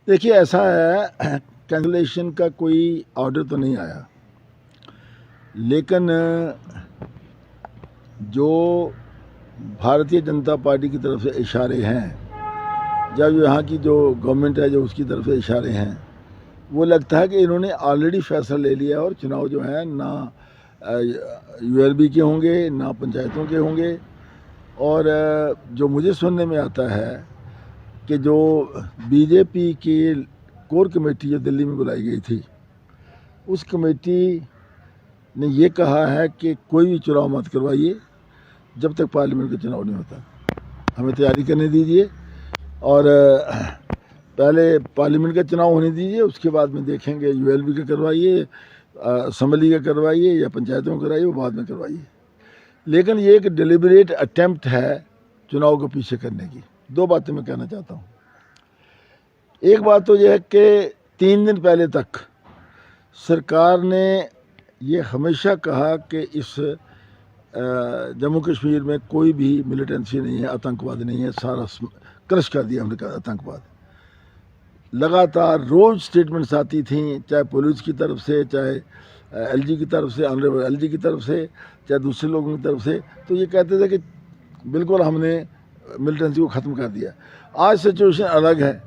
देखिए ऐसा है, कैंसलेशन का कोई ऑर्डर तो नहीं आया, लेकिन जो भारतीय जनता पार्टी की तरफ से इशारे हैं, जब यहाँ की जो गवर्नमेंट है जो उसकी तरफ से इशारे हैं, वो लगता है कि इन्होंने ऑलरेडी फैसला ले लिया और चुनाव जो है ना यूएलबी के होंगे ना पंचायतों के होंगे। और जो मुझे सुनने में आता है कि जो बीजेपी की कोर कमेटी जो दिल्ली में बुलाई गई थी, उस कमेटी ने ये कहा है कि कोई भी चुनाव मत करवाइए जब तक पार्लियामेंट का चुनाव नहीं होता, हमें तैयारी करने दीजिए और पहले पार्लियामेंट का चुनाव होने दीजिए, उसके बाद में देखेंगे यूएलबी का करवाइए, असम्बली का करवाइए या पंचायतों का कराइए, वो बाद में करवाइए। लेकिन ये एक डिलिबरेट अटेम्प्ट है चुनाव को पीछे करने की। दो बातें मैं कहना चाहता हूँ। एक बात तो यह है कि 3 दिन पहले तक सरकार ने ये हमेशा कहा कि इस जम्मू कश्मीर में कोई भी मिलिटेंसी नहीं है, आतंकवाद नहीं है, सारा क्रश कर दिया हमने कहा आतंकवाद। लगातार रोज़ स्टेटमेंट्स आती थी, चाहे पुलिस की तरफ से, चाहे एलजी की तरफ से, ऑनरेबल एलजी की तरफ से, चाहे दूसरे लोगों की तरफ से, तो ये कहते थे कि बिल्कुल हमने मिलिटेंसी को ख़त्म कर दिया। आज सिचुएशन अलग है।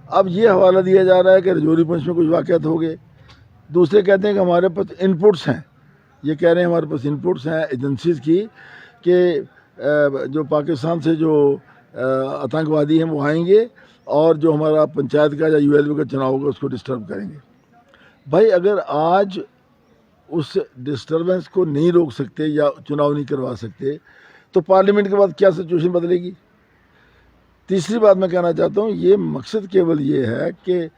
अब ये हवाला दिया जा रहा है कि रजौरी पंच में कुछ वाक़यात हो गए, दूसरे कहते हैं कि हमारे पास इनपुट्स हैं, ये कह रहे हैं हमारे पास इनपुट्स हैं एजेंसीज़ की कि जो पाकिस्तान से जो आतंकवादी हैं वो आएंगे और जो हमारा पंचायत का या यूएलबी का चुनाव होगा उसको डिस्टर्ब करेंगे। भाई अगर आज उस डिस्टर्बेंस को नहीं रोक सकते या चुनाव नहीं करवा सकते तो पार्लियामेंट के बाद क्या सिचुएशन बदलेगी। तीसरी बात मैं कहना चाहता हूँ, ये मकसद केवल ये है कि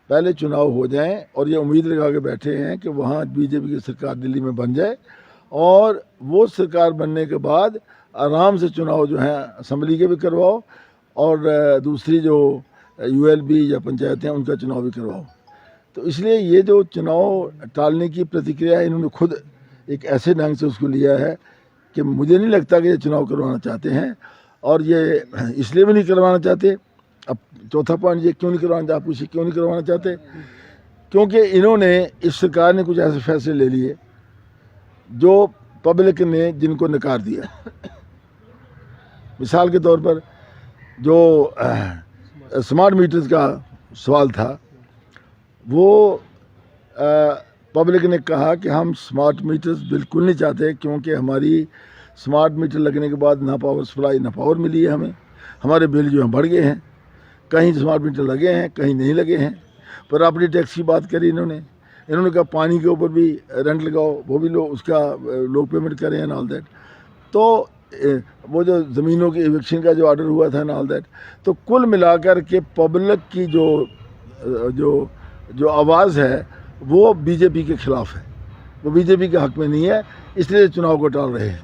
पहले चुनाव हो जाएं और ये उम्मीद लगा के बैठे हैं कि वहाँ बीजेपी की सरकार दिल्ली में बन जाए और वो सरकार बनने के बाद आराम से चुनाव जो है असम्बली के भी करवाओ और दूसरी जो यूएलबी या पंचायतें हैं उनका चुनाव भी करवाओ। तो इसलिए ये जो चुनाव टालने की प्रतिक्रिया है, इन्होंने खुद एक ऐसे ढंग से उसको लिया है कि मुझे नहीं लगता कि ये चुनाव करवाना चाहते हैं, और ये इसलिए भी नहीं करवाना चाहते। अब चौथा पॉइंट, ये क्यों नहीं करवाना चाहते, पूछिए क्यों नहीं करवाना चाहते? क्योंकि इन्होंने, इस सरकार ने कुछ ऐसे फैसले ले लिए जो पब्लिक ने जिनको नकार दिया। मिसाल के तौर पर जो स्मार्ट मीटर्स का सवाल था, वो पब्लिक ने कहा कि हम स्मार्ट मीटर्स बिल्कुल नहीं चाहते, क्योंकि हमारी स्मार्ट मीटर लगने के बाद ना पावर सप्लाई ना पावर मिली है हमें, हमारे बिल जो हैं बढ़ गए हैं, कहीं स्मार्ट मीटर लगे हैं कहीं नहीं लगे हैं। प्रॉपर्टी टैक्स की बात करी इन्होंने कहा पानी के ऊपर भी रेंट लगाओ, वो भी लोग उसका लोग पेमेंट करें एंड ऑल दैट। तो वो जो ज़मीनों की इविक्शन का जो ऑर्डर हुआ था एंड ऑल दैट, तो कुल मिलाकर के पब्लिक की जो आवाज़ है वो बीजेपी के ख़िलाफ़ है, वो बीजेपी के हक़ में नहीं है, इसलिए चुनाव को टाल रहे हैं।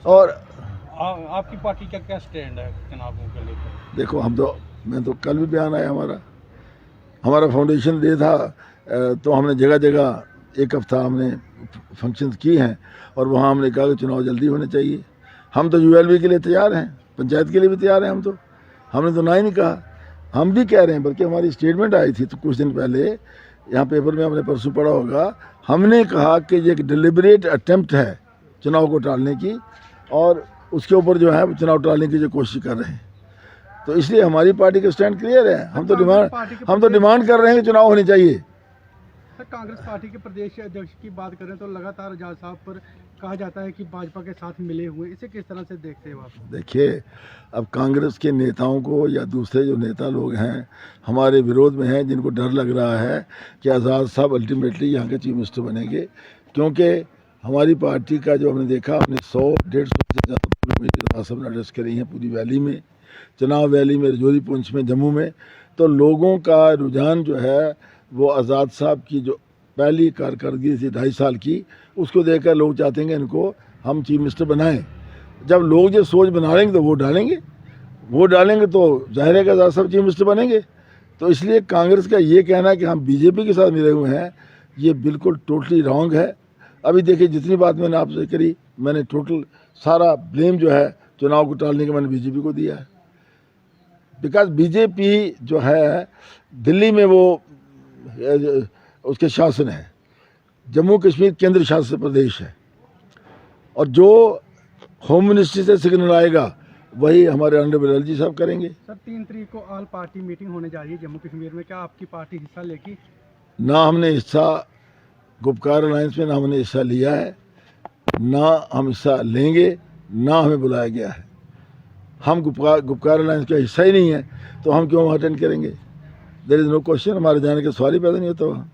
और आपकी पार्टी का क्या स्टैंड है चुनावों को लेकर? देखो, मैं तो कल भी बयान आया हमारा फाउंडेशन डे था, तो हमने जगह जगह एक हफ्ता हमने फंक्शंस किए हैं और वहाँ हमने कहा कि चुनाव जल्दी होने चाहिए। हम तो यूएलबी के लिए तैयार हैं, पंचायत के लिए भी तैयार हैं, हमने तो ना ही नहीं कहा। हम भी कह रहे हैं, बल्कि हमारी स्टेटमेंट आई थी तो कुछ दिन पहले, यहाँ पेपर में आपने परसों पढ़ा होगा, हमने कहा कि ये एक डिलिबरेट अटेम्प्ट है चुनाव को टालने की और उसके ऊपर जो है चुनाव टालने की जो कोशिश कर रहे हैं। तो इसलिए हमारी पार्टी का स्टैंड क्लियर है। हम तो डिमांड कर रहे हैं कि चुनाव होने चाहिए। सर, कांग्रेस पार्टी के प्रदेश अध्यक्ष की बात करें तो लगातार आजाद साहब पर कहा जाता है कि भाजपा के साथ मिले हुए, इसे किस तरह से देखते हो आप? देखिए, अब कांग्रेस के नेताओं को या दूसरे जो नेता लोग हैं हमारे विरोध में हैं, जिनको डर लग रहा है कि आज़ाद साहब अल्टीमेटली यहाँ के चीफ मिनिस्टर बनेंगे, क्योंकि हमारी पार्टी का जो हमने देखा, हमने 100-150 से ज़्यादा सब एड्रेस करी हैं पूरी वैली में, चुनाव वैली में, रजौरी पुंछ में, जम्मू में। तो लोगों का रुझान जो है वो आज़ाद साहब की जो पहली कारकर्दगी थी 2.5 साल की, उसको देखकर लोग चाहते हैं कि इनको हम चीफ मिनिस्टर बनाएं। जब लोग जो सोच बना लेंगे तो वोट डालेंगे तो जाहिर है कि आज़ाद साहब चीफ मिनिस्टर बनेंगे। तो इसलिए कांग्रेस का ये कहना कि हम बीजेपी के साथ मिले हुए हैं, ये बिल्कुल टोटली रॉन्ग है। अभी देखिए, जितनी बात मैंने आपसे करी, मैंने टोटल सारा ब्लेम जो है चुनाव को टालने का मैंने बीजेपी को दिया है। बिकॉज बीजेपी जो है दिल्ली में वो उसके शासन है, जम्मू कश्मीर केंद्र शासित प्रदेश है, और जो होम मिनिस्ट्री से सिग्नल आएगा वही हमारे ऑनरेबल एलजी साहब करेंगे। सर 3 तारीख को ऑल पार्टी मीटिंग होने जा रही है जम्मू कश्मीर में, क्या आपकी पार्टी हिस्सा लेगी? ना हमने हिस्सा गुपकार अलायंस में, ना हमने हिस्सा लिया है, ना हम हिस्सा लेंगे, ना हमें बुलाया गया है। हम गुपकार अलायंस का हिस्सा ही नहीं है तो हम क्यों अटेंड करेंगे? देयर इज़ नो क्वेश्चन, हमारे जाने का सवाल ही पैदा नहीं होता वहाँ।